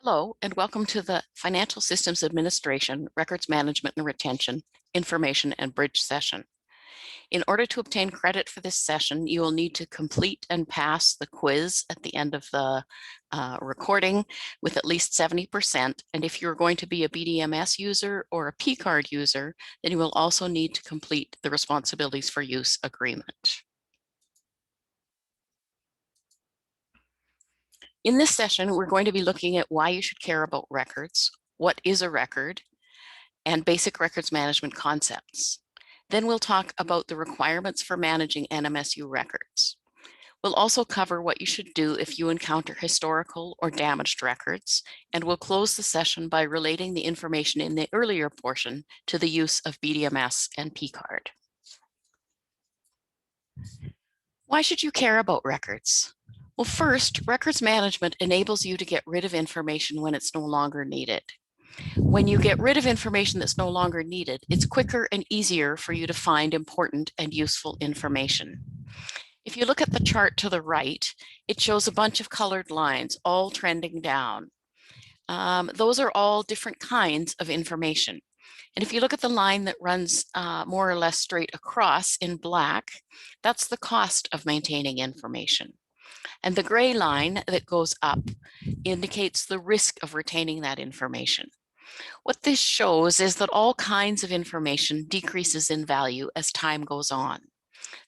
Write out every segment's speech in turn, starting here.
Hello, and welcome to the Financial Systems Administration, Records Management and Retention, Information and Bridge session. In order to obtain credit for this session, you will need to complete and pass the quiz at the end of the recording with at least 70%. And if you're going to be a BDMS user or a P-card user, then you will also need to complete the responsibilities for use agreement. In this session, we're going to be looking at why you should care about records, what is a record, and basic records management concepts. Then we'll talk about the requirements for managing NMSU records. We'll also cover what you should do if you encounter historical or damaged records, and we'll close the session by relating the information in the earlier portion to the use of BDMS and P-card. Why should you care about records? Well, first, records management enables you to get rid of information when it's no longer needed. When you get rid of information that's no longer needed, it's quicker and easier for you to find important and useful information. If you look at the chart to the right, it shows a bunch of colored lines all trending down. Those are all different kinds of information. And if you look at the line that runs more or less straight across in black, that's the cost of maintaining information. And the gray line that goes up indicates the risk of retaining that information. What this shows is that all kinds of information decreases in value as time goes on.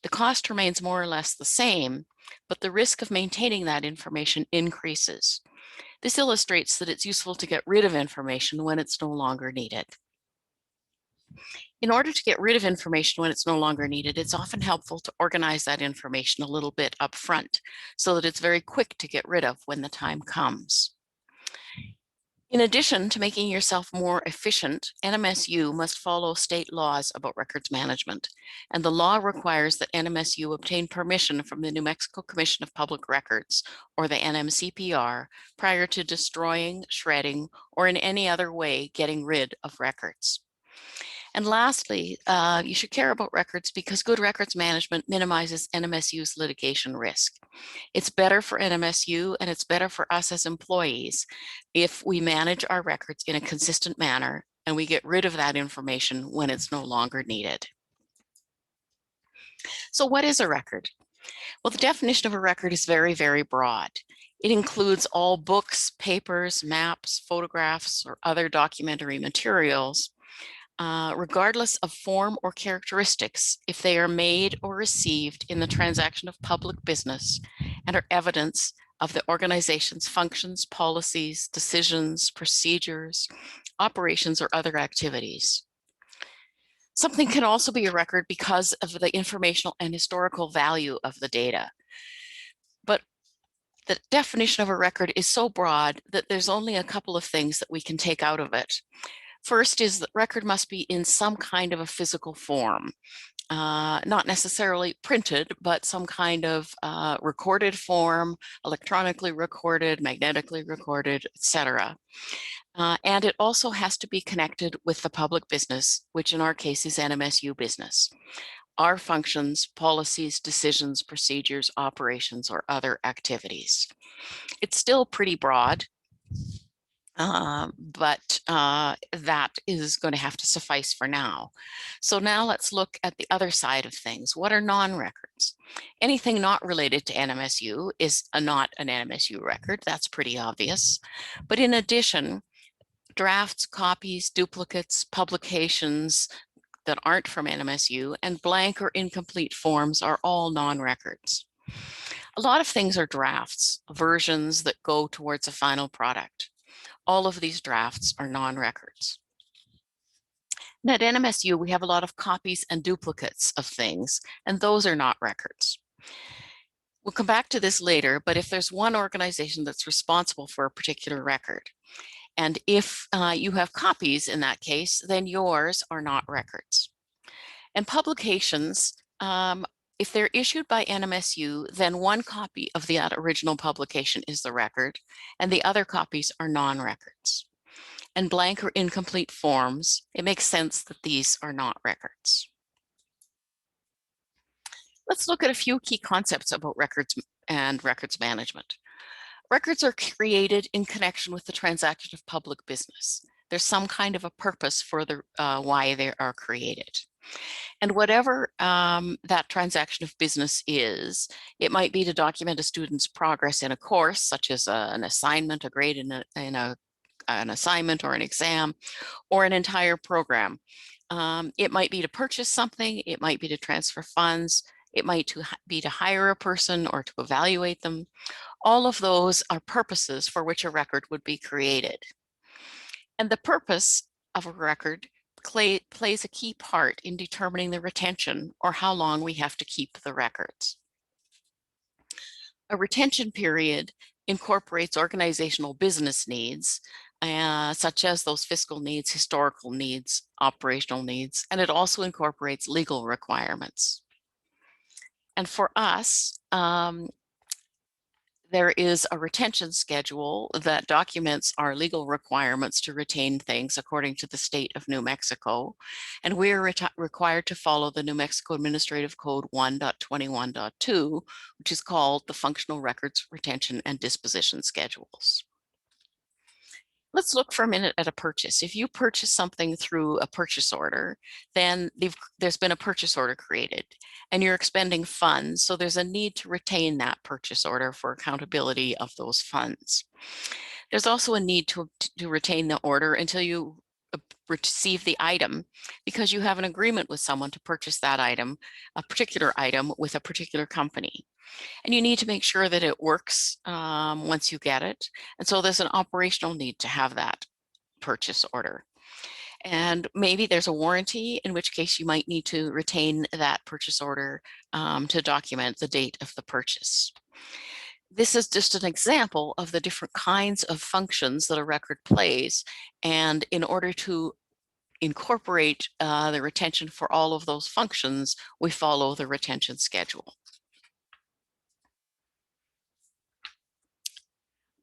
The cost remains more or less the same, but the risk of maintaining that information increases. This illustrates that it's useful to get rid of information when it's no longer needed. In order to get rid of information when it's no longer needed, it's often helpful to organize that information a little bit up front so that it's very quick to get rid of when the time comes. In addition to making yourself more efficient, NMSU must follow state laws about records management, and the law requires that NMSU obtain permission from the New Mexico Commission of Public Records, or the NMCPR, prior to destroying, shredding, or in any other way getting rid of records. And lastly, you should care about records because good records management minimizes NMSU's litigation risk. It's better for NMSU and it's better for us as employees if we manage our records in a consistent manner and we get rid of that information when it's no longer needed. So what is a record? Well, the definition of a record is very, very broad. It includes all books, papers, maps, photographs, or other documentary materials, regardless of form or characteristics, if they are made or received in the transaction of public business and are evidence of the organization's functions, policies, decisions, procedures, operations, or other activities. Something can also be a record because of the informational and historical value of the data. But the definition of a record is so broad that there's only a couple of things that we can take out of it. First is that record must be in some kind of a physical form, not necessarily printed, but some kind of recorded form, electronically recorded, magnetically recorded, etc. And it also has to be connected with the public business, which in our case is NMSU business. Our functions, policies, decisions, procedures, operations, or other activities. It's still pretty broad. But that is going to have to suffice for now. So now let's look at the other side of things. What are non-records? Anything not related to NMSU is not an NMSU record. That's pretty obvious. But in addition, drafts, copies, duplicates, publications that aren't from NMSU, and blank or incomplete forms are all non-records. A lot of things are drafts, versions that go towards a final product. All of these drafts are non-records. And at NMSU, we have a lot of copies and duplicates of things, and those are not records. We'll come back to this later, but if there's one organization that's responsible for a particular record, and if you have copies in that case, then yours are not records. And publications, if they're issued by NMSU, then one copy of the original publication is the record, and the other copies are non-records. And blank or incomplete forms, it makes sense that these are not records. Let's look at a few key concepts about records and records management. Records are created in connection with the transaction of public business. There's some kind of a purpose for the why they are created. And whatever that transaction of business is, it might be to document a student's progress in a course, such as an assignment, a grade in an assignment or an exam, or an entire program. It might be to purchase something, it might be to transfer funds, it might be to hire a person or to evaluate them. All of those are purposes for which a record would be created. And the purpose of a record plays a key part in determining the retention or how long we have to keep the records. A retention period incorporates organizational business needs, such as those fiscal needs, historical needs, operational needs, and it also incorporates legal requirements. And for us, there is a retention schedule that documents our legal requirements to retain things according to the state of New Mexico. And we are required to follow the New Mexico Administrative Code 1.21.2, which is called the Functional Records Retention and Disposition Schedules. Let's look for a minute at a purchase. If you purchase something through a purchase order, then there's been a purchase order created and you're expending funds. So there's a need to retain that purchase order for accountability of those funds. There's also a need to retain the order until you receive the item, because you have an agreement with someone to purchase that item, a particular item with a particular company. And you need to make sure that it works once you get it. And so there's an operational need to have that purchase order. And maybe there's a warranty, in which case you might need to retain that purchase order to document the date of the purchase. This is just an example of the different kinds of functions that a record plays. And in order to incorporate the retention for all of those functions, we follow the retention schedule.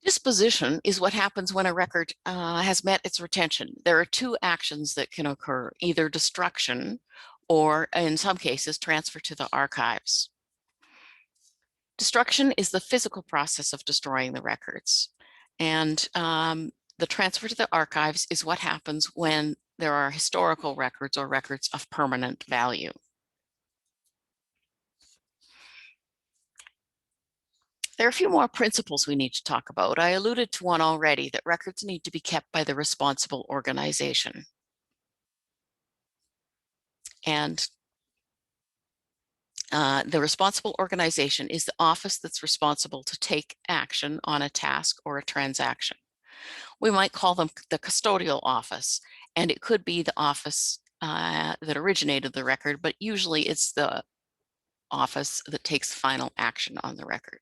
Disposition is what happens when a record has met its retention. There are two actions that can occur, either destruction or, in some cases, transfer to the archives. Destruction is the physical process of destroying the records. And the transfer to the archives is what happens when there are historical records or records of permanent value. There are a few more principles we need to talk about. I alluded to one already, that records need to be kept by the responsible organization. And the responsible organization is the office that's responsible to take action on a task or a transaction. We might call them the custodial office, and it could be the office that originated the record, but usually it's the office that takes final action on the record.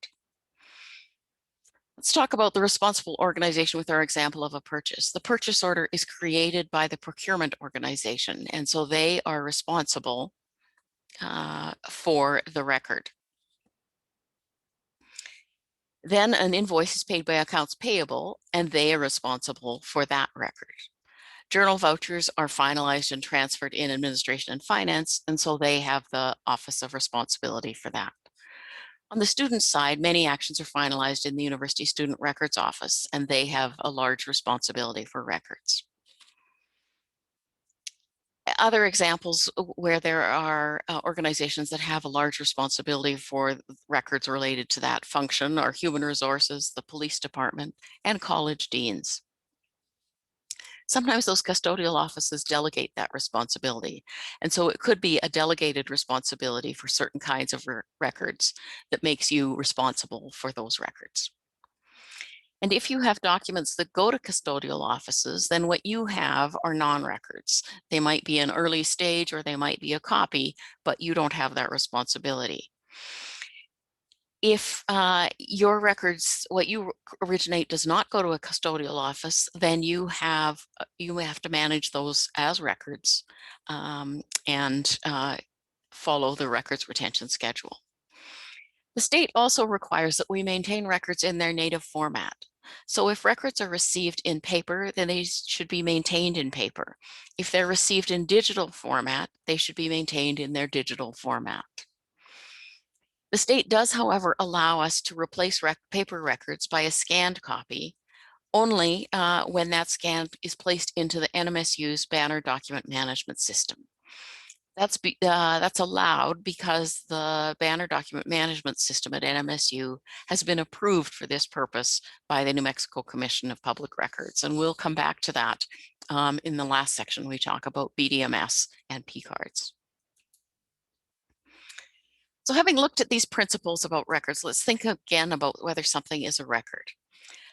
Let's talk about the responsible organization with our example of a purchase. The purchase order is created by the procurement organization, and so they are responsible for the record. Then an invoice is paid by accounts payable, and they are responsible for that record. Journal vouchers are finalized and transferred in administration and finance, and so they have the office of responsibility for that. On the student side, many actions are finalized in the University Student Records Office, and they have a large responsibility for records. Other examples where there are organizations that have a large responsibility for records related to that function are human resources, the police department, and college deans. Sometimes those custodial offices delegate that responsibility. And so it could be a delegated responsibility for certain kinds of records that makes you responsible for those records. And if you have documents that go to custodial offices, then what you have are non-records. They might be an early stage or they might be a copy, but you don't have that responsibility. If your records, what you originate does not go to a custodial office, then you have to manage those as records and follow the records retention schedule. The state also requires that we maintain records in their native format. So if records are received in paper, then they should be maintained in paper. If they're received in digital format, they should be maintained in their digital format. The state does, however, allow us to replace paper records by a scanned copy only when that scan is placed into the NMSU's Banner Document Management System. That's allowed because the Banner Document Management System at NMSU has been approved for this purpose by the New Mexico Commission of Public Records. And we'll come back to that in the last section. We talk about BDMS and P-cards. So having looked at these principles about records, let's think again about whether something is a record.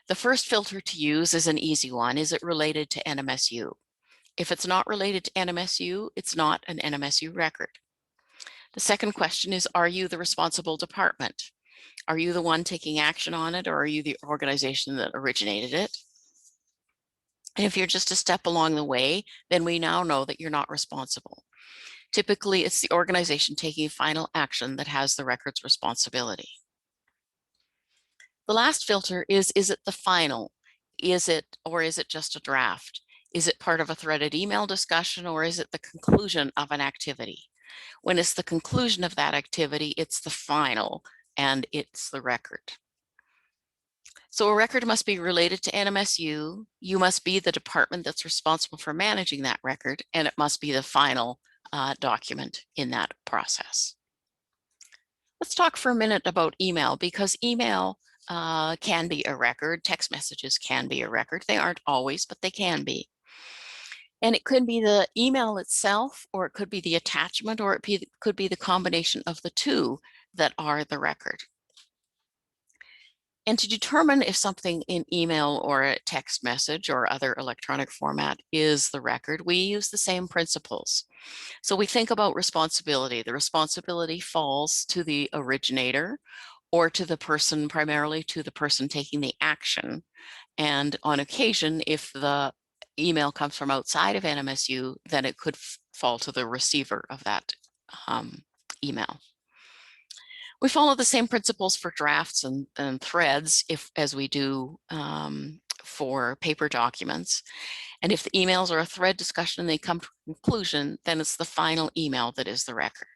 The first filter to use is an easy one. Is it related to NMSU? If it's not related to NMSU, it's not an NMSU record. The second question is, are you the responsible department? Are you the one taking action on it, or are you the organization that originated it? And if you're just a step along the way, then we now know that you're not responsible. Typically, it's the organization taking final action that has the record's responsibility. The last filter is it the final? Is it just a draft? Is it part of a threaded email discussion, or is it the conclusion of an activity? When it's the conclusion of that activity, it's the final, and it's the record. So a record must be related to NMSU. You must be the department that's responsible for managing that record, and it must be the final document in that process. Let's talk for a minute about email, because email can be a record. Text messages can be a record. They aren't always, but they can be. And it could be the email itself, or it could be the attachment, or it could be the combination of the two that are the record. And to determine if something in email or a text message or other electronic format is the record, we use the same principles. So we think about responsibility. The responsibility falls to the originator, or to the person, primarily to the person taking the action. And on occasion, if the email comes from outside of NMSU, then it could fall to the receiver of that email. We follow the same principles for drafts and threads as we do for paper documents. And if the emails are a thread discussion and they come to a conclusion, then it's the final email that is the record.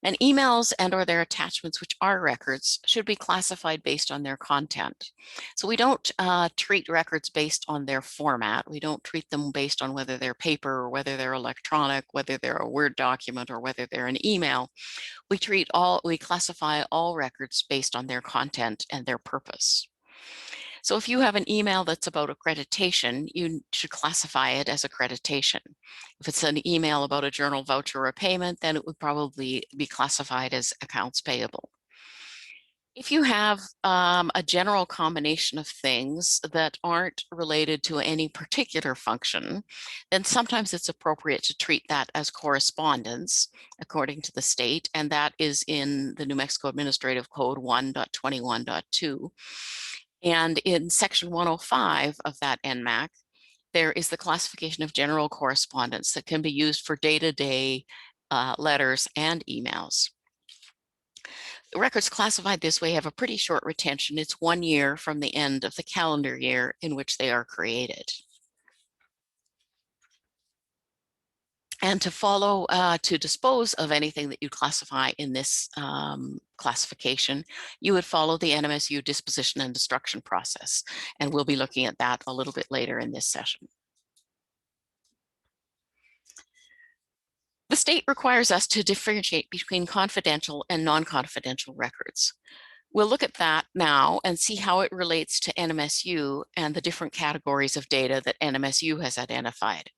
And emails and or their attachments, which are records, should be classified based on their content. So we don't treat records based on their format. We don't treat them based on whether they're paper or whether they're electronic, whether they're a Word document or whether they're an email. We classify all records based on their content and their purpose. So if you have an email that's about accreditation, you should classify it as accreditation. If it's an email about a journal voucher or payment, then it would probably be classified as accounts payable. If you have a general combination of things that aren't related to any particular function, then sometimes it's appropriate to treat that as correspondence according to the state, and that is in the New Mexico Administrative Code 1.21.2. And in section 105 of that NMAC, there is the classification of general correspondence that can be used for day-to-day letters and emails. Records classified this way have a pretty short retention. It's 1 year from the end of the calendar year in which they are created. And to dispose of anything that you classify in this classification, you would follow the NMSU disposition and destruction process. And we'll be looking at that a little bit later in this session. The state requires us to differentiate between confidential and non-confidential records. We'll look at that now and see how it relates to NMSU and the different categories of data that NMSU has identified.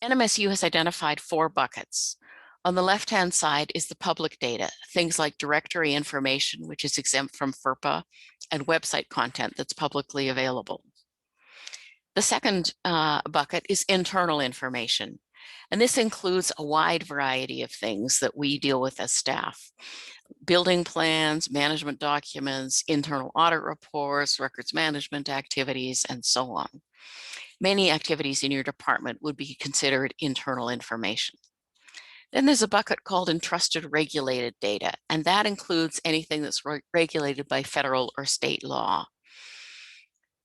NMSU has identified 4 buckets. On the left-hand side is the public data, things like directory information, which is exempt from FERPA, and website content that's publicly available. The second bucket is internal information, and this includes a wide variety of things that we deal with as staff. Building plans, management documents, internal audit reports, records management activities, and so on. Many activities in your department would be considered internal information. Then there's a bucket called entrusted regulated data, and that includes anything that's regulated by federal or state law.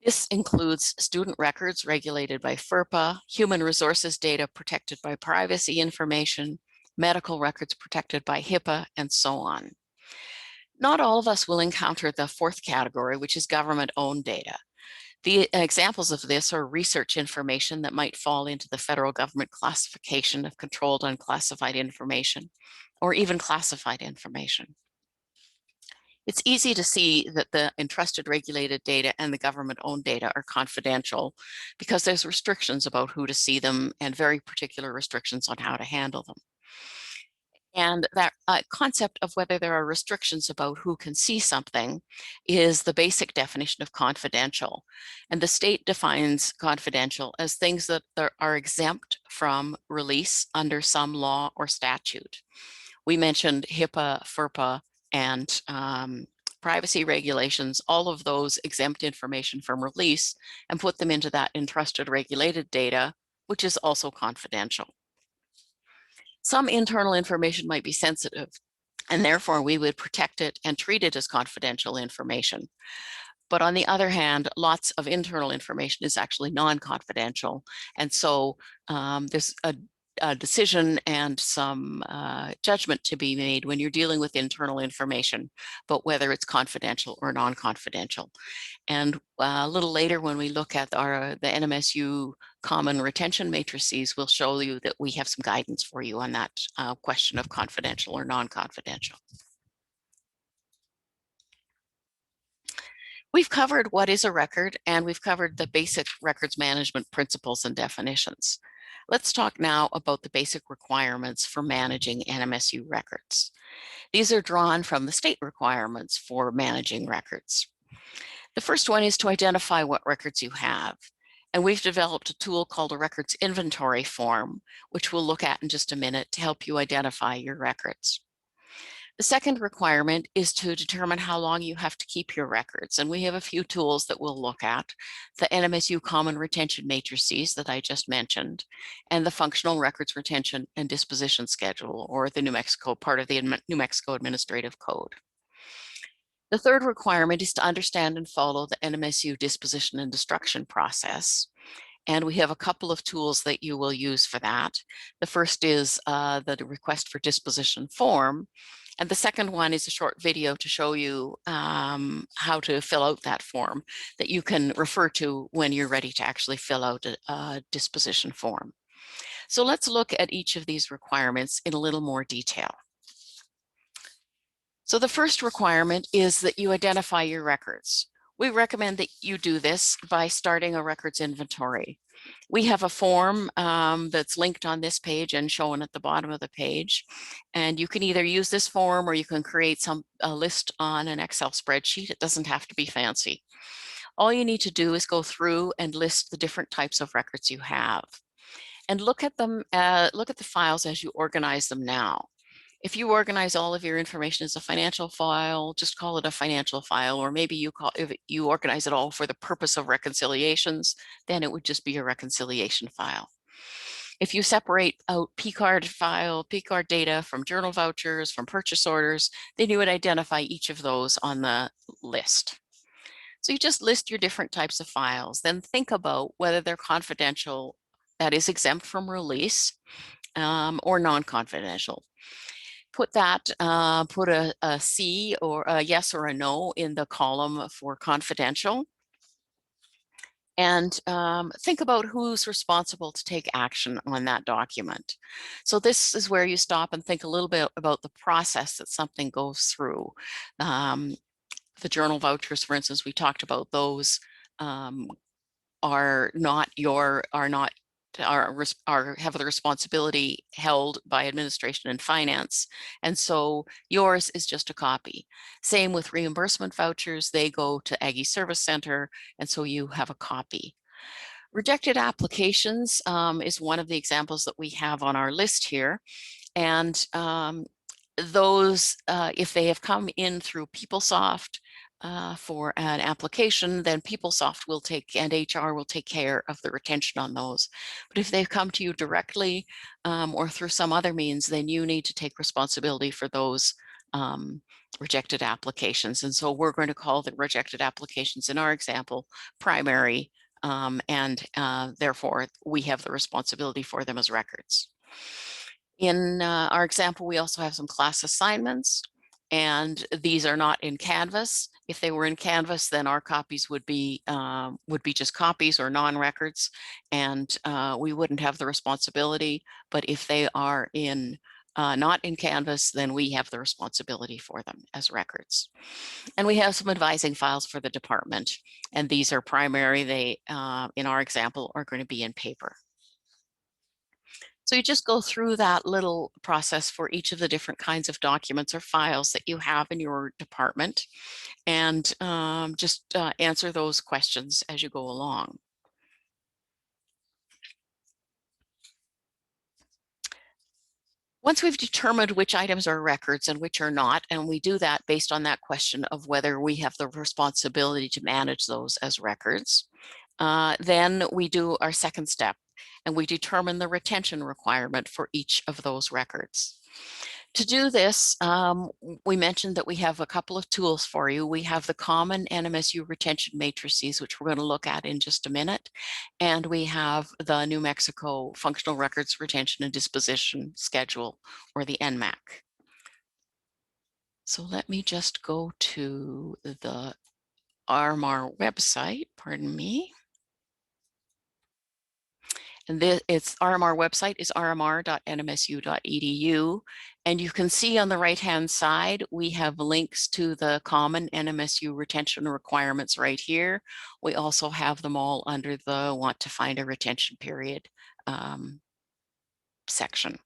This includes student records regulated by FERPA, human resources data protected by privacy information, medical records protected by HIPAA, and so on. Not all of us will encounter the fourth category, which is government-owned data. The examples of this are research information that might fall into the federal government classification of controlled unclassified information, or even classified information. It's easy to see that the entrusted regulated data and the government-owned data are confidential because there's restrictions about who to see them and very particular restrictions on how to handle them. And that concept of whether there are restrictions about who can see something is the basic definition of confidential. And the state defines confidential as things that are exempt from release under some law or statute. We mentioned HIPAA, FERPA, and privacy regulations, all of those exempt information from release and put them into that entrusted regulated data, which is also confidential. Some internal information might be sensitive, and therefore we would protect it and treat it as confidential information. But on the other hand, lots of internal information is actually non-confidential. And so there's a decision and some judgment to be made when you're dealing with internal information, but whether it's confidential or non-confidential. And a little later, when we look at the NMSU common retention matrices, we'll show you that we have some guidance for you on that question of confidential or non-confidential. We've covered what is a record, and we've covered the basic records management principles and definitions. Let's talk now about the basic requirements for managing NMSU records. These are drawn from the state requirements for managing records. The first one is to identify what records you have. And we've developed a tool called a records inventory form, which we'll look at in just a minute to help you identify your records. The second requirement is to determine how long you have to keep your records. And we have a few tools that we'll look at: the NMSU common retention matrices that I just mentioned, and the functional records retention and disposition schedule, or the New Mexico part of the New Mexico Administrative Code. The third requirement is to understand and follow the NMSU disposition and destruction process. And we have a couple of tools that you will use for that. The first is the request for disposition form. And the second one is a short video to show you how to fill out that form that you can refer to when you're ready to actually fill out a disposition form. So let's look at each of these requirements in a little more detail. So the first requirement is that you identify your records. We recommend that you do this by starting a records inventory. We have a form that's linked on this page and shown at the bottom of the page. And you can either use this form or you can create a list on an Excel spreadsheet. It doesn't have to be fancy. All you need to do is go through and list the different types of records you have. And look at them, look at the files as you organize them now. If you organize all of your information as a financial file, just call it a financial file, or maybe if you organize it all for the purpose of reconciliations, then it would just be a reconciliation file. If you separate out P-card data from journal vouchers, from purchase orders, then you would identify each of those on the list. So you just list your different types of files, then think about whether they're confidential, that is exempt from release, or non-confidential. Put a C or a yes or a no in the column for confidential. And think about who's responsible to take action on that document. So this is where you stop and think a little bit about the process that something goes through. The journal vouchers, for instance, we talked about those have the responsibility held by administration and finance. And so yours is just a copy. Same with reimbursement vouchers, they go to Aggie Service Center, and so you have a copy. Rejected applications is one of the examples that we have on our list here. And those, if they have come in through PeopleSoft, for an application, then PeopleSoft will and HR will take care of the retention on those. But if they've come to you directly or through some other means, then you need to take responsibility for those rejected applications. And so we're going to call the rejected applications in our example primary, and therefore we have the responsibility for them as records. In our example, we also have some class assignments. and these are not in Canvas. If they were in Canvas, then our copies would be just copies or non-records, and we wouldn't have the responsibility. But if they are in not in Canvas, then we have the responsibility for them as records. And we have some advising files for the department, and these are primary. They, in our example, are going to be in paper. So you just go through that little process for each of the different kinds of documents or files that you have in your department, and just answer those questions as you go along. Once we've determined which items are records and which are not, and we do that based on that question of whether we have the responsibility to manage those as records, then we do our second step, and we determine the retention requirement for each of those records. To do this, we mentioned that we have a couple of tools for you. We have the common NMSU retention matrices, which we're going to look at in just a minute. And we have the New Mexico Functional Records Retention and Disposition Schedule, or the NMAC. So let me just go to the RMR website, pardon me. And its RMR website is rmr.nmsu.edu. And you can see on the right-hand side, we have links to the common NMSU retention requirements right here. We also have them all under the want to find a retention period section.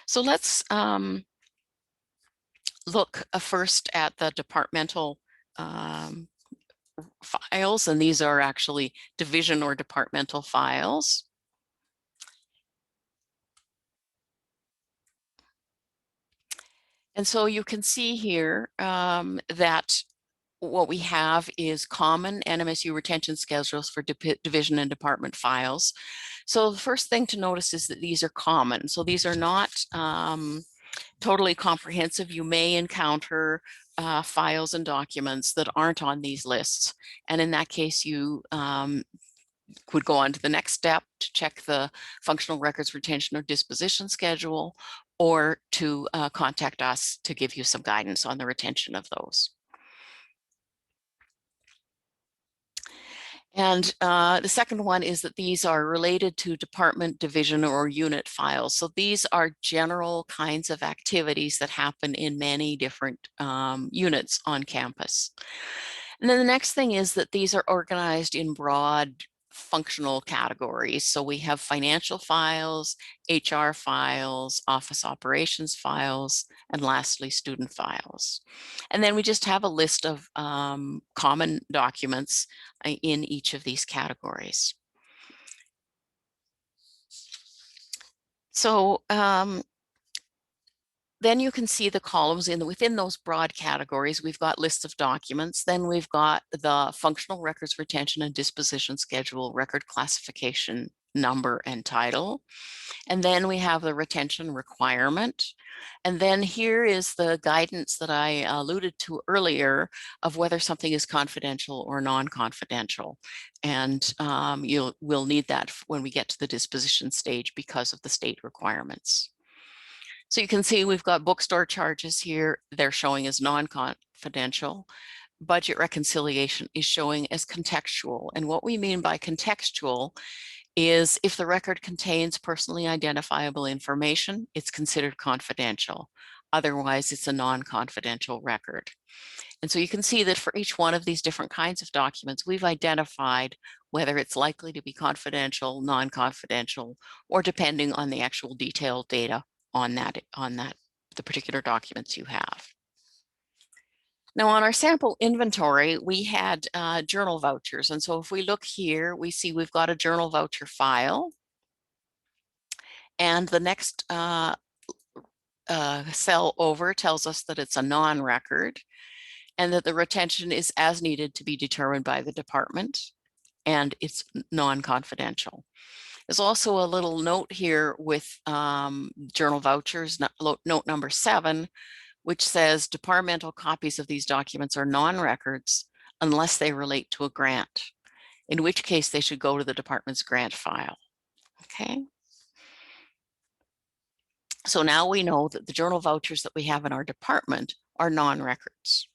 So let's look first at the departmental files, and these are actually division or departmental files. And so you can see here that what we have is common NMSU retention schedules for division and department files. So the first thing to notice is that these are common. So these are not totally comprehensive. You may encounter files and documents that aren't on these lists. And in that case, you would go on to the next step to check the functional records retention or disposition schedule, or to contact us to give you some guidance on the retention of those. And the second one is that these are related to department, division, or unit files. So these are general kinds of activities that happen in many different units on campus. And then the next thing is that these are organized in broad functional categories. So we have financial files, HR files, office operations files, and lastly, student files. And then we just have a list of common documents in each of these categories. So then you can see the columns within those broad categories. We've got lists of documents. Then we've got the functional records retention and disposition schedule, record classification number and title. And then we have the retention requirement. And then here is the guidance that I alluded to earlier of whether something is confidential or non-confidential. And we'll need that when we get to the disposition stage because of the state requirements. So you can see we've got bookstore charges here. They're showing as non-confidential. Budget reconciliation is showing as contextual. And what we mean by contextual is if the record contains personally identifiable information, it's considered confidential. Otherwise, it's a non-confidential record. And so you can see that for each one of these different kinds of documents, we've identified whether it's likely to be confidential, non-confidential, or depending on the actual detailed data on the particular documents you have. Now on our sample inventory, we had journal vouchers. And so if we look here, we see we've got a journal voucher file. And the next cell over tells us that it's a non-record and that the retention is as needed to be determined by the department, and it's non-confidential. There's also a little note here with journal vouchers, note number 7, which says departmental copies of these documents are non-records unless they relate to a grant, in which case they should go to the department's grant file. Okay. So now we know that the journal vouchers that we have in our department are non-records.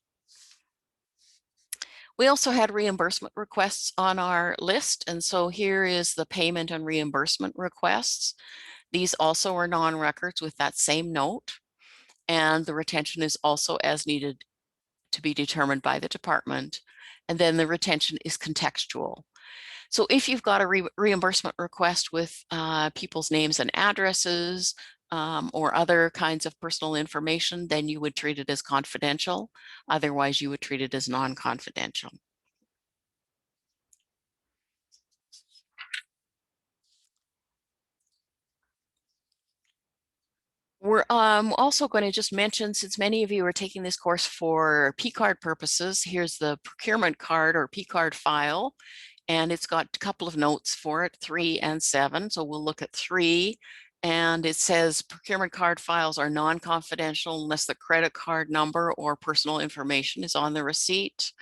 We also had reimbursement requests on our list, and so here is the payment and reimbursement requests. These also are non-records with that same note, and the retention is also as needed to be determined by the department, and then the retention is contextual. So if you've got a reimbursement request with people's names and addresses or other kinds of personal information, then you would treat it as confidential. Otherwise, you would treat it as non-confidential. We're also going to just mention, since many of you are taking this course for P-card purposes, here's the procurement card or P-card file, and it's got a couple of notes for it, 3 and 7. So we'll look at 3, and it says procurement card files are non-confidential unless the credit card number or personal information is on the receipt.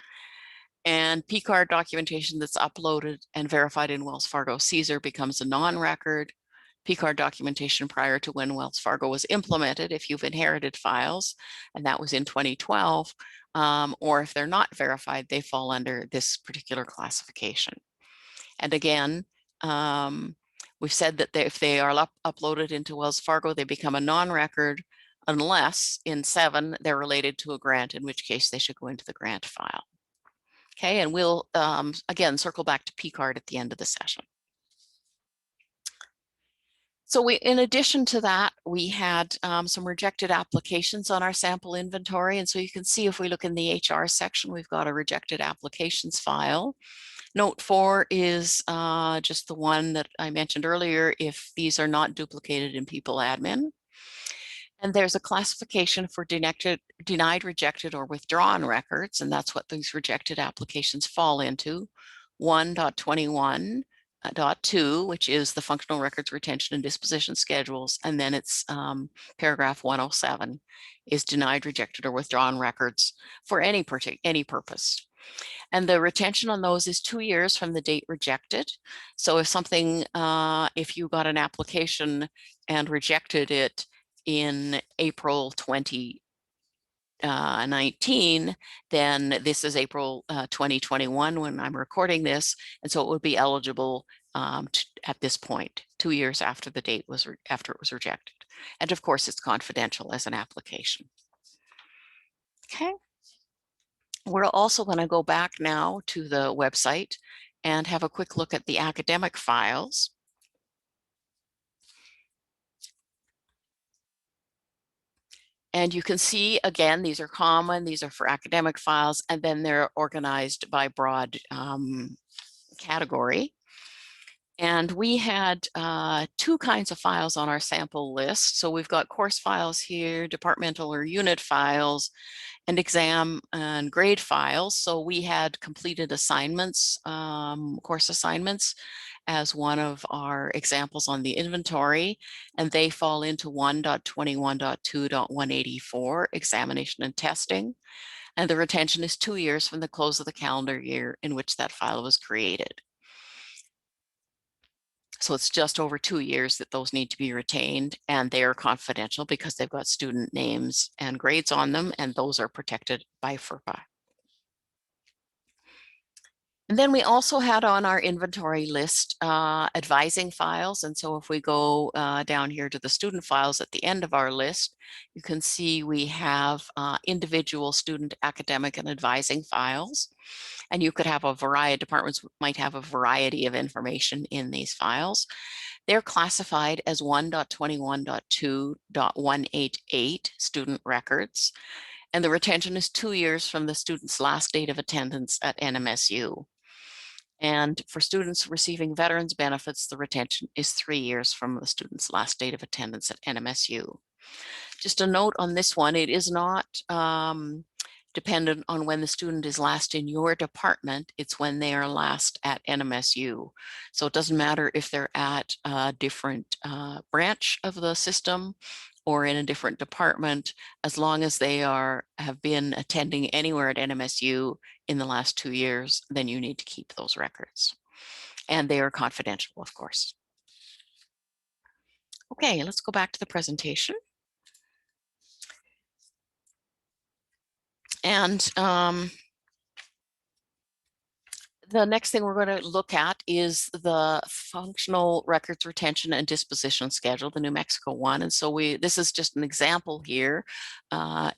And P-card documentation that's uploaded and verified in Wells Fargo Caesar becomes a non-record. P-card documentation prior to when Wells Fargo was implemented, if you've inherited files, and that was in 2012, or if they're not verified, they fall under this particular classification. And again, we've said that if they are uploaded into Wells Fargo, they become a non-record unless in 7, they're related to a grant, in which case they should go into the grant file. Okay, and we'll, again, circle back to P-card at the end of the session. So in addition to that, we had some rejected applications on our sample inventory. And so you can see if we look in the HR section, we've got a rejected applications file. Note 4 is just the one that I mentioned earlier, if these are not duplicated in people admin. And there's a classification for denied, rejected, or withdrawn records, and that's what these rejected applications fall into. 1.21.2, which is the functional records retention and disposition schedules, and then it's paragraph 107 is denied, rejected, or withdrawn records for any purpose. And the retention on those is 2 years from the date rejected. So if something, if you got an application and rejected it in April 2019, then this is April 2021 when I'm recording this, and so it would be eligible at this point, 2 years after the date was after it was rejected. And of course, it's confidential as an application. Okay. We're also going to go back now to the website and have a quick look at the academic files. And you can see, again, these are common, these are for academic files, and then they're organized by broad category. And we had 2 kinds of files on our sample list. So we've got course files here, departmental or unit files, and exam and grade files. So we had completed assignments, course assignments, as one of our examples on the inventory, and they fall into 1.21.2.184, examination and testing. And the retention is 2 years from the close of the calendar year in which that file was created. So it's just over 2 years that those need to be retained, and they are confidential because they've got student names and grades on them, and those are protected by FERPA. And then we also had on our inventory list advising files. And so if we go down here to the student files at the end of our list, you can see we have individual student academic and advising files. And you could have a variety, departments might have a variety of information in these files. They're classified as 1.21.2.188 student records. And the retention is 2 years from the student's last date of attendance at NMSU. And for students receiving veterans benefits, the retention is 3 years from the student's last date of attendance at NMSU. Just a note on this one, it is not dependent on when the student is last in your department, it's when they are last at NMSU. So it doesn't matter if they're at a different branch of the system or in a different department, as long as they have been attending anywhere at NMSU in the last 2 years, then you need to keep those records. And they are confidential, of course. Okay, let's go back to the presentation. And the next thing we're going to look at is the functional records retention and disposition schedule, the New Mexico one. And so this is just an example here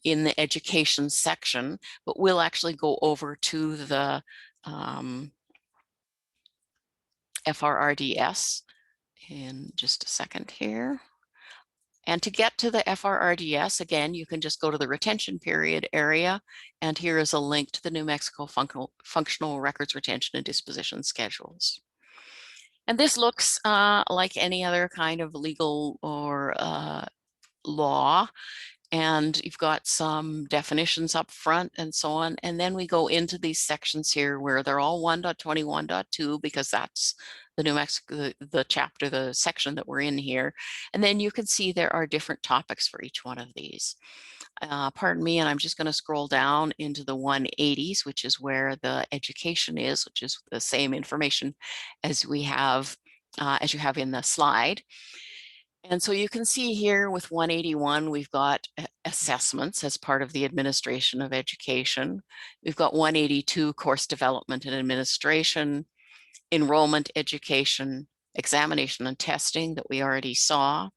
in the education section, but we'll actually go over to the FRRDS in just a second here. And to get to the FRRDS, again, you can just go to the retention period area. And here is a link to the New Mexico functional records retention and disposition schedules. And this looks like any other kind of legal or law. And you've got some definitions up front and so on. And then we go into these sections here where they're all 1.21.2 because that's the New Mexico, the chapter, the section that we're in here. And then you can see there are different topics for each one of these. Pardon me, and I'm just going to scroll down into the 180s, which is where the education is, which is the same information as we have, as you have in the slide. And so you can see here with 181, we've got assessments as part of the administration of education. We've got 182, course development and administration, enrollment education, examination and testing that we already saw,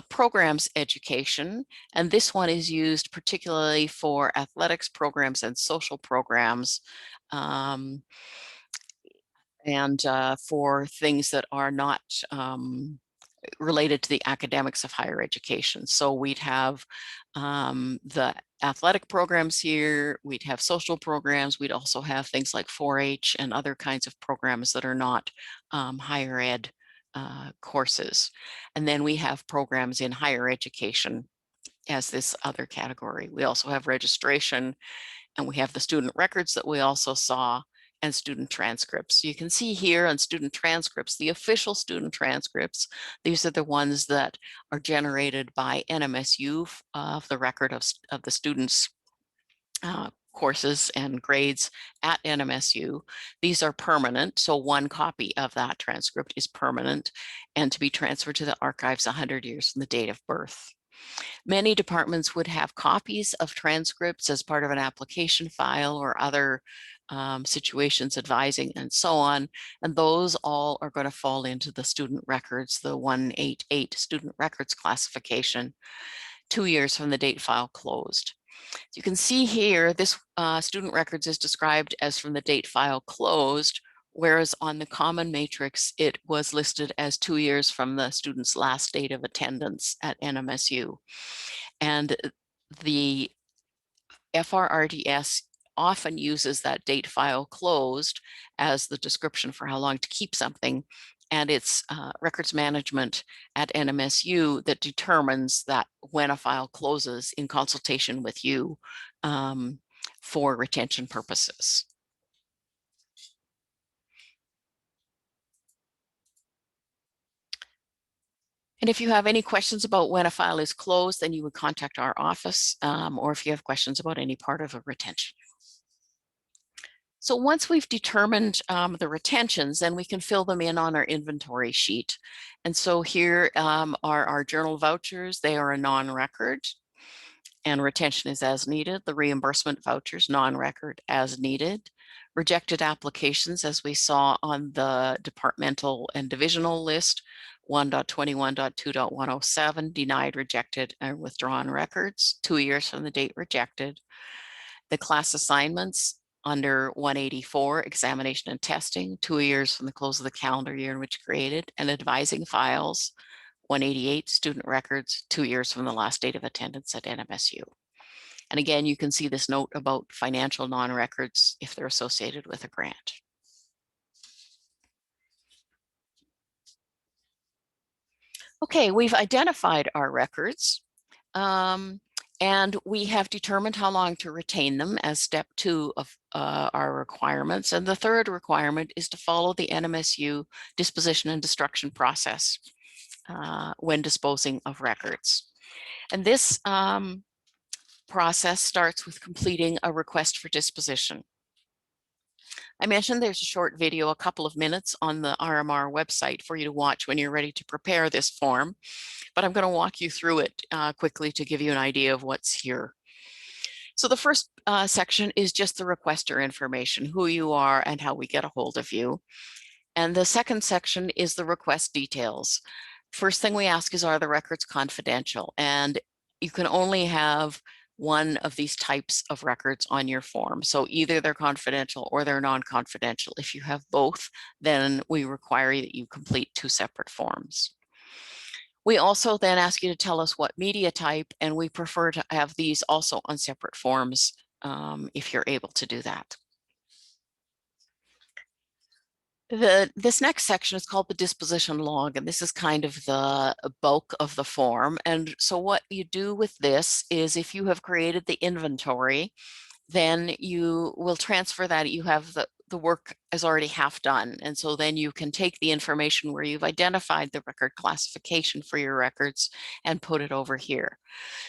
programs education, and this one is used particularly for athletics programs and social programs, and for things that are not related to the academics of higher education. So we'd have the athletic programs here, we'd have social programs, we'd also have things like 4-H and other kinds of programs that are not higher ed courses. And then we have programs in higher education as this other category. We also have registration, and we have the student records that we also saw, and student transcripts. You can see here on student transcripts, the official student transcripts. These are the ones that are generated by NMSU of the record of the students' courses and grades at NMSU. These are permanent, so one copy of that transcript is permanent and to be transferred to the archives 100 years from the date of birth. Many departments would have copies of transcripts as part of an application file or other situations, advising, and so on. And those all are going to fall into the student records, the 188 student records classification, 2 years from the date file closed. You can see here, this student records is described as from the date file closed, whereas on the common matrix, it was listed as 2 years from the student's last date of attendance at NMSU. And the FRRDS often uses that date file closed as the description for how long to keep something. And it's records management at NMSU that determines that when a file closes in consultation with you for retention purposes. And if you have any questions about when a file is closed, then you would contact our office, or if you have questions about any part of a retention. So once we've determined the retentions, then we can fill them in on our inventory sheet. And so here are our journal vouchers. They are a non-record, and retention is as needed. The reimbursement vouchers, non-record, as needed. Rejected applications, as we saw on the departmental and divisional list, 1.21.2.107, denied, rejected, and withdrawn records, 2 years from the date rejected. The class assignments under 184, examination and testing, 2 years from the close of the calendar year in which created, and advising files, 188, student records, 2 years from the last date of attendance at NMSU. And again, you can see this note about financial non-records if they're associated with a grant. Okay, we've identified our records. And we have determined how long to retain them as step 2 of our requirements. And the third requirement is to follow the NMSU disposition and destruction process when disposing of records. And this process starts with completing a request for disposition. I mentioned there's a short video, a couple of minutes on the RMR website for you to watch when you're ready to prepare this form, but I'm going to walk you through it quickly to give you an idea of what's here. So the first section is just the requester information, who you are and how we get a hold of you. And the second section is the request details. First thing we ask is, are the records confidential? And you can only have one of these types of records on your form. So either they're confidential or they're non-confidential. If you have both, then we require that you complete 2 separate forms. We also then ask you to tell us what media type, and we prefer to have these also on separate forms if you're able to do that. This next section is called the disposition log, and this is kind of the bulk of the form. And so what you do with this is, if you have created the inventory, then you will transfer that. You have the work is already half done. And so then you can take the information where you've identified the record classification for your records and put it over here.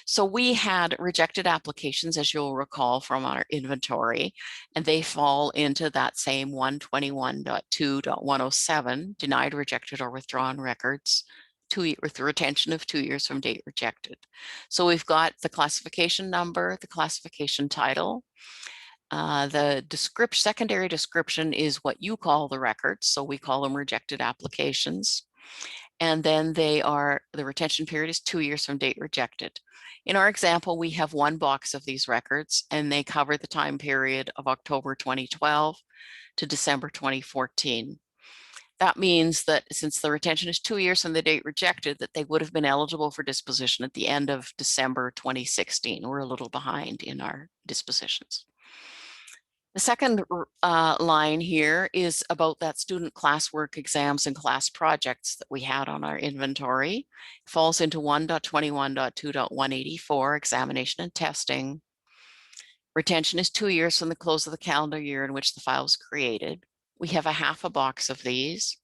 So we had rejected applications, as you'll recall, from our inventory, and they fall into that same 121.2.107, denied, rejected, or withdrawn records, with the retention of 2 years from date rejected. So we've got the classification number, the classification title. The secondary description is what you call the records, so we call them rejected applications. And then the retention period is 2 years from date rejected. In our example, we have one box of these records, and they cover the time period of October 2012 to December 2014. That means that since the retention is 2 years from the date rejected, that they would have been eligible for disposition at the end of December 2016. We're a little behind in our dispositions. The second line here is about that student classwork, exams, and class projects that we had on our inventory. It falls into 1.21.2.184, examination and testing. Retention is 2 years from the close of the calendar year in which the file was created. We have a half a box of these,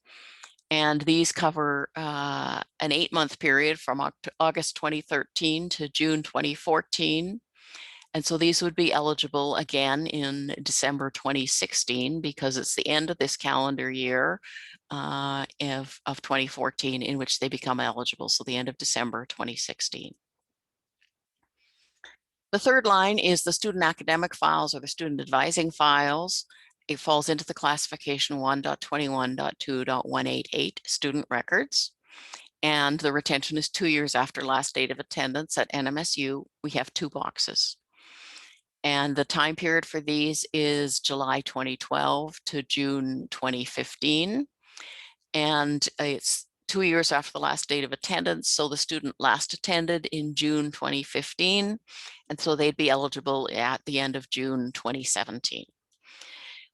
and these cover an 8-month period from August 2013 to June 2014. And so these would be eligible again in December 2016, because it's the end of this calendar year of 2014 in which they become eligible. So the end of December 2016. The third line is the student academic files or the student advising files. It falls into the classification 1.21.2.188 student records. And the retention is 2 years after last date of attendance at NMSU. We have 2 boxes. And the time period for these is July 2012 to June 2015. And it's 2 years after the last date of attendance. So the student last attended in June 2015. And so they'd be eligible at the end of June 2017.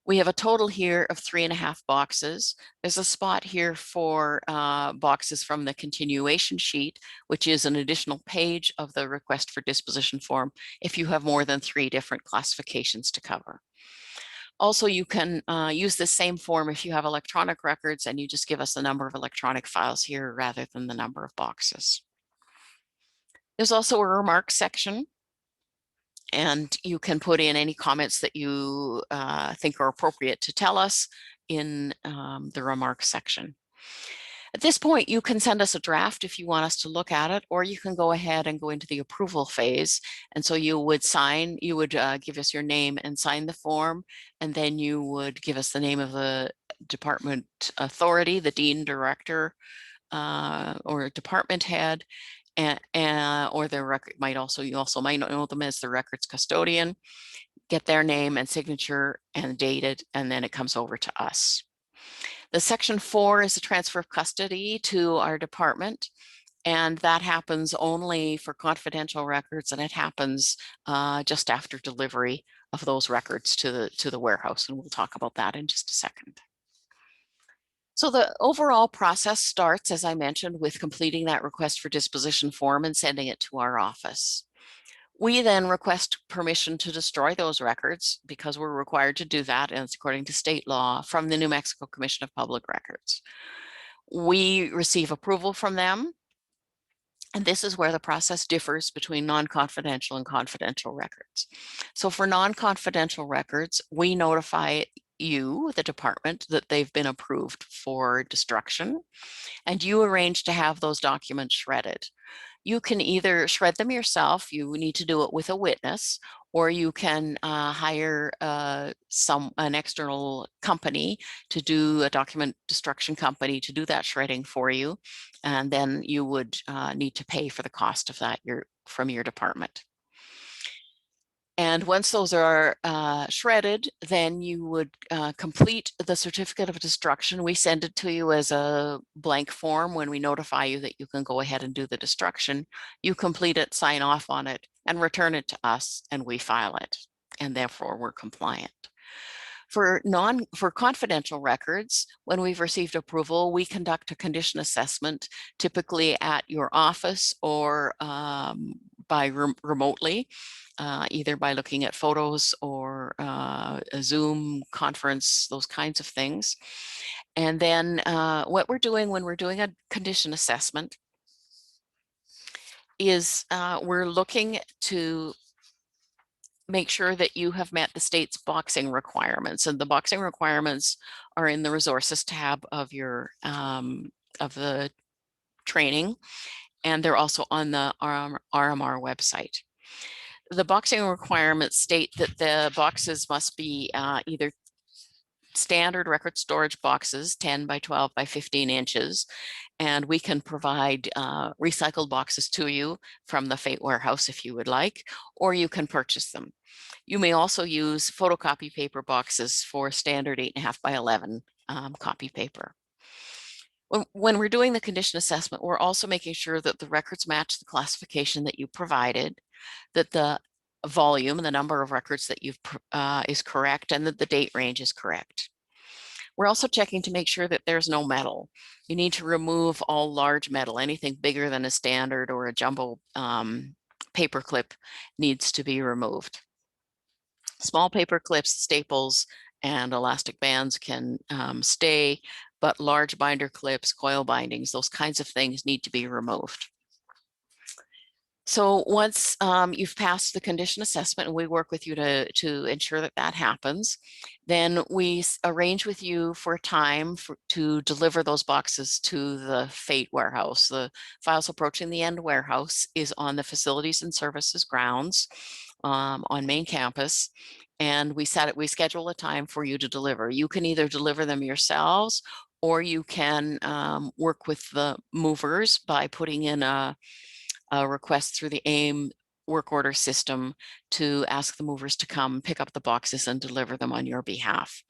We have a total here of 3.5 boxes. There's a spot here for boxes from the continuation sheet, which is an additional page of the request for disposition form if you have more than 3 different classifications to cover. Also, you can use the same form if you have electronic records, and you just give us the number of electronic files here rather than the number of boxes. There's also a remarks section, and you can put in any comments that you think are appropriate to tell us in the remarks section. At this point, you can send us a draft if you want us to look at it, or you can go ahead and go into the approval phase. And so you would give us your name and sign the form, and then you would give us the name of the department authority, the dean, director, or department head, or their record you also might know them as the records custodian. Get their name and signature and date it, and then it comes over to us. The section 4 is the transfer of custody to our department, and that happens only for confidential records, and it happens just after delivery of those records to the warehouse, and we'll talk about that in just a second. So the overall process starts, as I mentioned, with completing that request for disposition form and sending it to our office. We then request permission to destroy those records, because we're required to do that, and it's according to state law, from the New Mexico Commission of Public Records. We receive approval from them, and this is where the process differs between non-confidential and confidential records. So for non-confidential records, we notify you, the department, that they've been approved for destruction, and you arrange to have those documents shredded. You can either shred them yourself, you need to do it with a witness, or you can hire an external company to do a document destruction company to do that shredding for you. And then you would need to pay for the cost of that from your department. And once those are shredded, then you would complete the certificate of destruction. We send it to you as a blank form when we notify you that you can go ahead and do the destruction. You complete it, sign off on it, and return it to us, and we file it. And therefore, we're compliant. For confidential records, when we've received approval, we conduct a condition assessment, typically at your office or remotely, either by looking at photos or a Zoom conference, those kinds of things. And then what we're doing when we're doing a condition assessment is we're looking to make sure that you have met the state's boxing requirements, and the boxing requirements are in the resources tab of your of the training, and they're also on the RMR website. The boxing requirements state that the boxes must be either standard record storage boxes, 10 by 12 by 15 inches, and we can provide recycled boxes to you from the Fate warehouse if you would like, or you can purchase them. You may also use photocopy paper boxes for standard 8.5 by 11 copy paper. When we're doing the condition assessment, we're also making sure that the records match the classification that you provided, that the volume and the number of records that you've is correct, and that the date range is correct. We're also checking to make sure that there's no metal. You need to remove all large metal. Anything bigger than a standard or a jumbo paper clip needs to be removed. Small paper clips, staples, and elastic bands can stay, but large binder clips, coil bindings, those kinds of things need to be removed. So once you've passed the condition assessment, and we work with you to ensure that that happens, then we arrange with you for a time to deliver those boxes to the Fate warehouse. The Files Approaching the End warehouse is on the Facilities and Services grounds on main campus, and we schedule a time for you to deliver. You can either deliver them yourselves, or you can work with the movers by putting in a request through the AIM work order system to ask the movers to come pick up the boxes and deliver them on your behalf.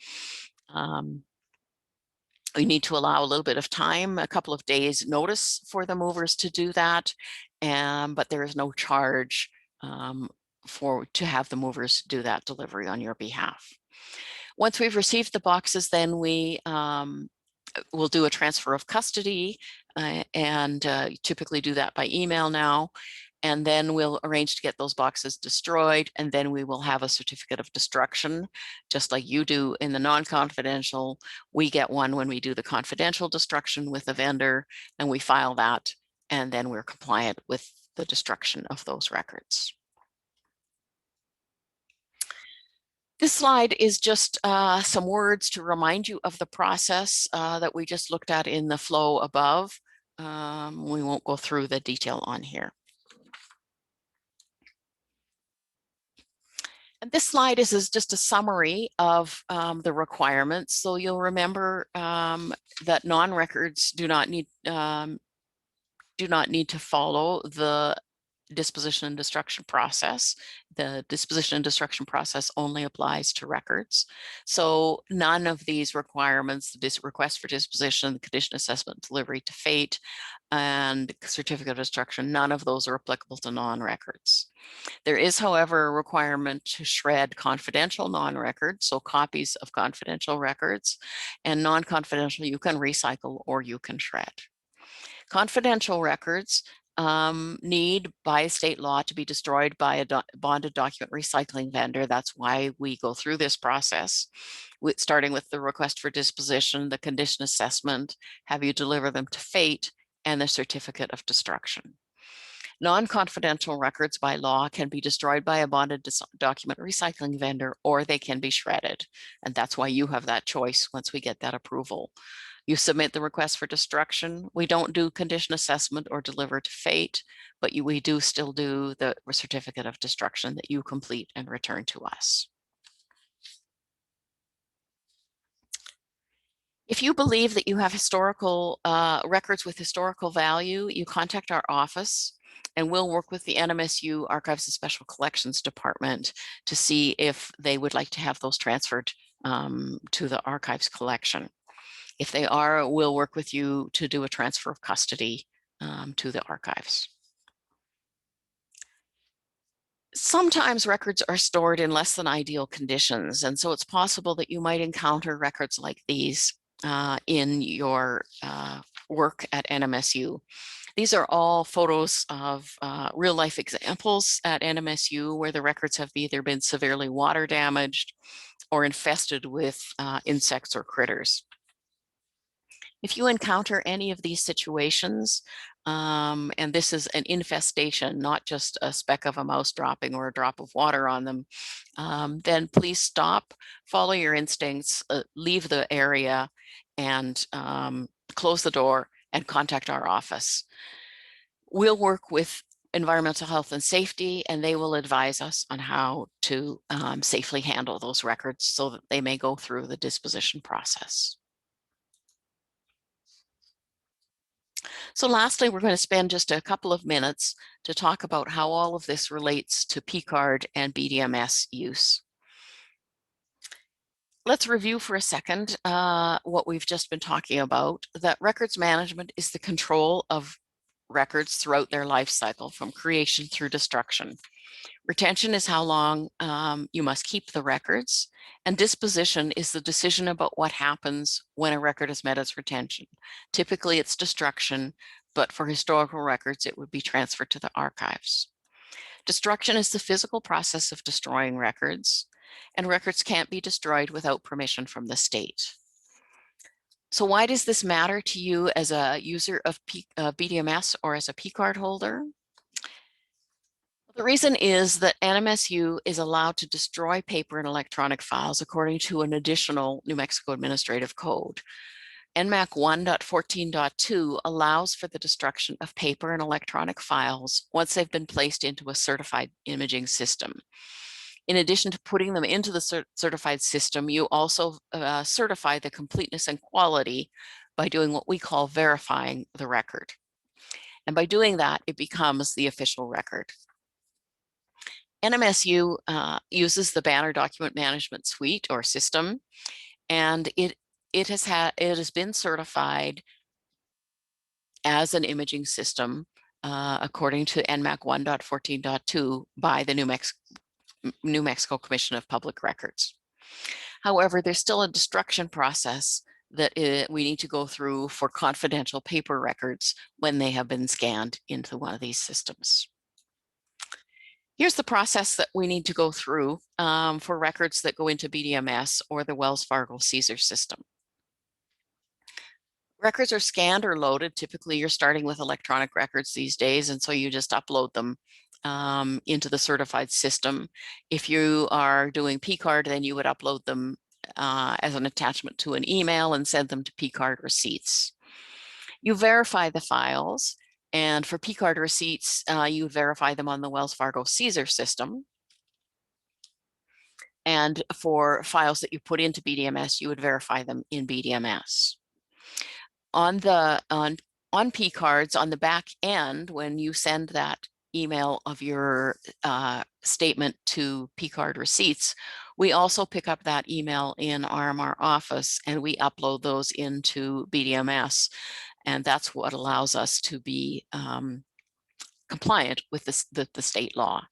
We need to allow a little bit of time, a couple of days notice for the movers to do that, but there is no charge to have the movers do that delivery on your behalf. Once we've received the boxes, then we will do a transfer of custody, and typically do that by email now. And then we'll arrange to get those boxes destroyed, and then we will have a certificate of destruction, just like you do in the non-confidential. We get one when we do the confidential destruction with the vendor, and we file that, and then we're compliant with the destruction of those records. This slide is just some words to remind you of the process that we just looked at in the flow above. We won't go through the detail on here. And this slide is just a summary of the requirements. So you'll remember that non-records do not need to follow the disposition and destruction process. The disposition and destruction process only applies to records. So none of these requirements, the request for disposition, the condition assessment, delivery to Fate, and certificate of destruction, none of those are applicable to non-records. There is, however, a requirement to shred confidential non-records, so copies of confidential records, and non-confidential you can recycle or you can shred. Confidential records need by state law to be destroyed by a bonded document recycling vendor. That's why we go through this process, starting with the request for disposition, the condition assessment, have you deliver them to Fate, and the certificate of destruction. Non-confidential records by law can be destroyed by a bonded document recycling vendor, or they can be shredded. And that's why you have that choice once we get that approval. You submit the request for destruction. We don't do condition assessment or deliver to fate, but we do still do the certificate of destruction that you complete and return to us. If you believe that you have historical records with historical value, you contact our office and we'll work with the NMSU Archives and Special Collections Department to see if they would like to have those transferred to the archives collection. If they are, we'll work with you to do a transfer of custody to the archives. Sometimes records are stored in less than ideal conditions, and so it's possible that you might encounter records like these in your work at NMSU. These are all photos of real life examples at NMSU where the records have either been severely water damaged or infested with insects or critters. If you encounter any of these situations, and this is an infestation, not just a speck of a mouse dropping or a drop of water on them, then please stop, follow your instincts, leave the area, and close the door and contact our office. We'll work with environmental health and safety, and they will advise us on how to safely handle those records so that they may go through the disposition process. So lastly, we're going to spend just a couple of minutes to talk about how all of this relates to P-card and BDMS use. Let's review for a second what we've just been talking about, that records management is the control of records throughout their life cycle from creation through destruction. Retention is how long you must keep the records, and disposition is the decision about what happens when a record has met its retention. Typically, it's destruction, but for historical records, it would be transferred to the archives. Destruction is the physical process of destroying records, and records can't be destroyed without permission from the state. So why does this matter to you as a user of BDMS or as a P-card holder? The reason is that NMSU is allowed to destroy paper and electronic files according to an additional New Mexico Administrative Code. NMAC 1.14.2 allows for the destruction of paper and electronic files once they've been placed into a certified imaging system. In addition to putting them into the certified system, you also certify the completeness and quality by doing what we call verifying the record. And by doing that, it becomes the official record. NMSU uses the Banner Document Management Suite or system, and it has been certified as an imaging system according to NMAC 1.14.2 by the New Mexico Commission of Public Records. However, there's still a destruction process that we need to go through for confidential paper records when they have been scanned into one of these systems. Here's the process that we need to go through for records that go into BDMS or the Wells Fargo Caesar system. Records are scanned or loaded. Typically, you're starting with electronic records these days, and so you just upload them into the certified system. If you are doing P-card, then you would upload them as an attachment to an email and send them to P-card receipts. You verify the files. And for P-card receipts, you verify them on the Wells Fargo Caesar system. And for files that you put into BDMS, you would verify them in BDMS. On P-cards, on the back end, when you send that email of your statement to P-card receipts, we also pick up that email in RMR office and we upload those into BDMS. And that's what allows us to be compliant with the state law.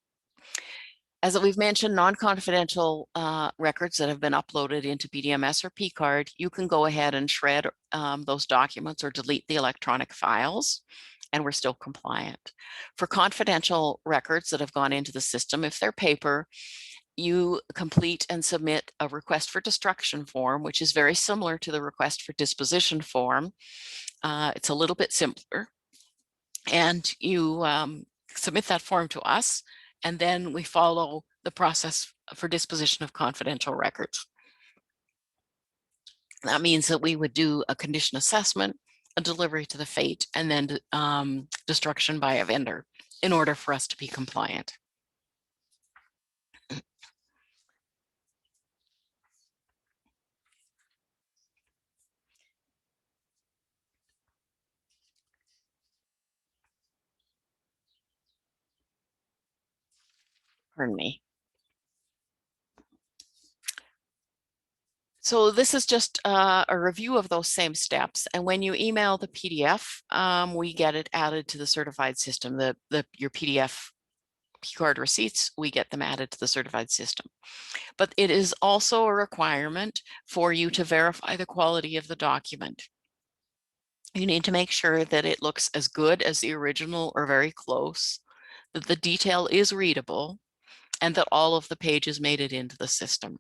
As we've mentioned, non-confidential records that have been uploaded into BDMS or P-card, you can go ahead and shred those documents or delete the electronic files, and we're still compliant. For confidential records that have gone into the system, if they're paper, you complete and submit a request for destruction form, which is very similar to the request for disposition form. It's a little bit simpler. And you submit that form to us, and then we follow the process for disposition of confidential records. That means that we would do a condition assessment, a delivery to the FATE, and then destruction by a vendor in order for us to be compliant. Pardon me. So this is just a review of those same steps. And when you email the PDF, we get it added to the certified system. Your PDF P-card receipts, we get them added to the certified system. But it is also a requirement for you to verify the quality of the document. You need to make sure that it looks as good as the original or very close, that the detail is readable, and that all of the pages made it into the system.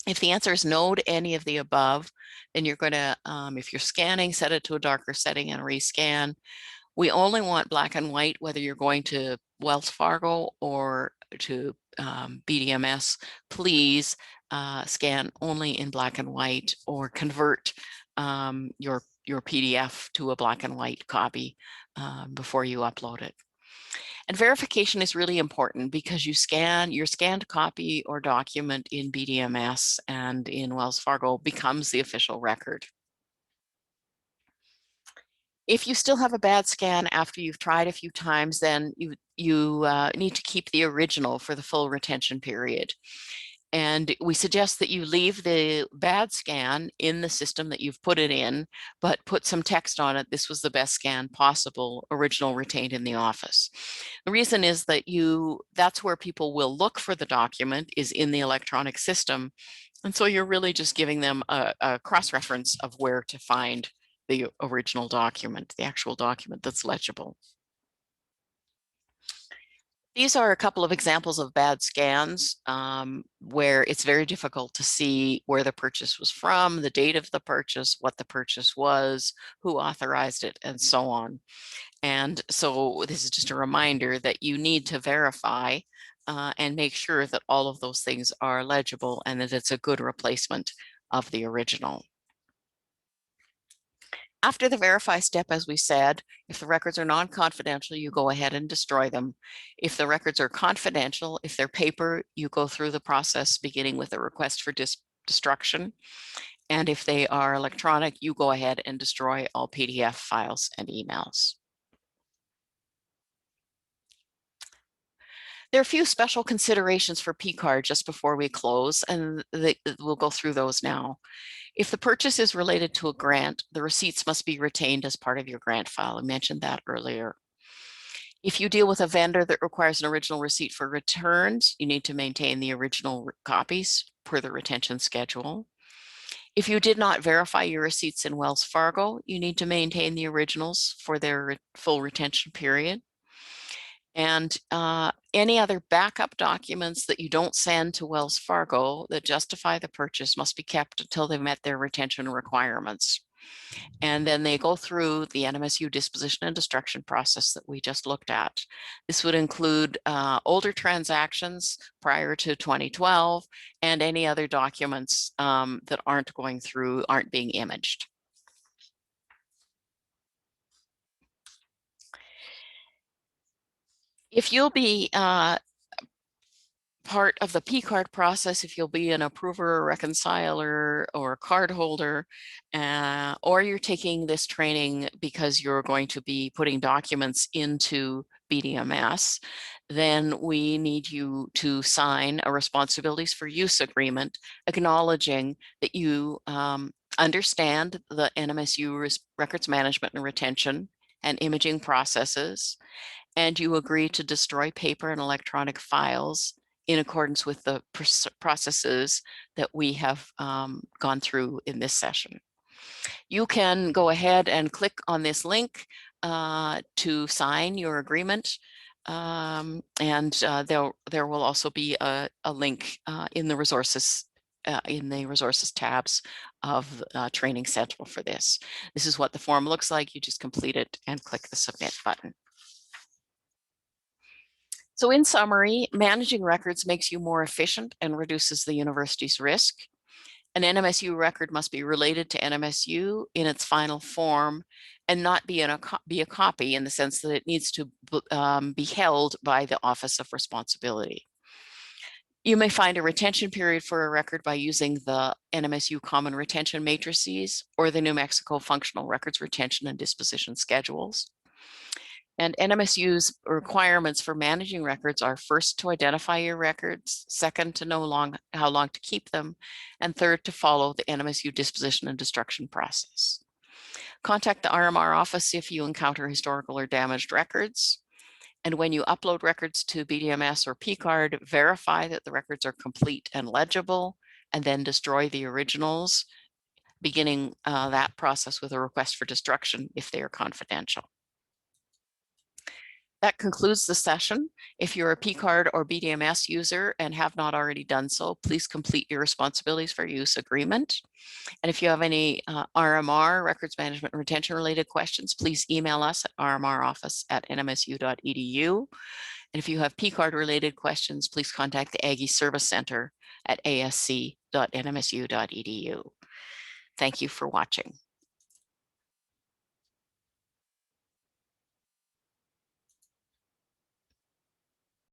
If the answer is no to any of the above, then you're going to, if you're scanning, set it to a darker setting and rescan. We only want black and white, whether you're going to Wells Fargo or to BDMS. Please scan only in black and white, or convert your PDF to a black and white copy before you upload it. And verification is really important because you scan your scanned copy or document in BDMS and in Wells Fargo becomes the official record. If you still have a bad scan after you've tried a few times, then you need to keep the original for the full retention period. And we suggest that you leave the bad scan in the system that you've put it in, but put some text on it. This was the best scan possible, original retained in the office. The reason is that that's where people will look for the document, is in the electronic system. And so you're really just giving them a cross-reference of where to find the original document, the actual document that's legible. These are a couple of examples of bad scans where it's very difficult to see where the purchase was from, the date of the purchase, what the purchase was, who authorized it, and so on. And so this is just a reminder that you need to verify and make sure that all of those things are legible and that it's a good replacement of the original. After the verify step, as we said, if the records are non-confidential, you go ahead and destroy them. If the records are confidential, if they're paper, you go through the process beginning with a request for destruction. And if they are electronic, you go ahead and destroy all PDF files and emails. There are a few special considerations for P-card just before we close, and we'll go through those now. If the purchase is related to a grant, the receipts must be retained as part of your grant file. I mentioned that earlier. If you deal with a vendor that requires an original receipt for returns, you need to maintain the original copies per the retention schedule. If you did not verify your receipts in Wells Fargo, you need to maintain the originals for their full retention period. And any other backup documents that you don't send to Wells Fargo that justify the purchase must be kept until they've met their retention requirements. And then they go through the NMSU disposition and destruction process that we just looked at. This would include older transactions prior to 2012 and any other documents that aren't being imaged. If you'll be part of the P-card process, if you'll be an approver, a reconciler, or a card holder, or you're taking this training because you're going to be putting documents into BDMS, then we need you to sign a responsibilities for use agreement acknowledging that you understand the NMSU records management and retention and imaging processes, and you agree to destroy paper and electronic files in accordance with the processes that we have gone through in this session. You can go ahead and click on this link to sign your agreement. And there will also be a link in the resources tabs of Training Central for this. This is what the form looks like. You just complete it and click the submit button. So in summary, managing records makes you more efficient and reduces the university's risk. An NMSU record must be related to NMSU in its final form and not be a copy in the sense that it needs to be held by the Office of Responsibility. You may find a retention period for a record by using the NMSU Common Retention Matrices or the New Mexico Functional Records Retention and Disposition Schedules. And NMSU's requirements for managing records are first to identify your records, second to know how long to keep them, and third to follow the NMSU disposition and destruction process. Contact the RMR office if you encounter historical or damaged records. And when you upload records to BDMS or PCARD, verify that the records are complete and legible, and then destroy the originals, beginning that process with a request for destruction if they are confidential. That concludes the session. If you're a PCARD or BDMS user and have not already done so, please complete your responsibilities for use agreement. And if you have any RMR, records management and retention related questions, please email us at rmroffice@nmsu.edu. And if you have PCARD related questions, please contact the Aggie Service Center at asc.nmsu.edu. Thank you for watching.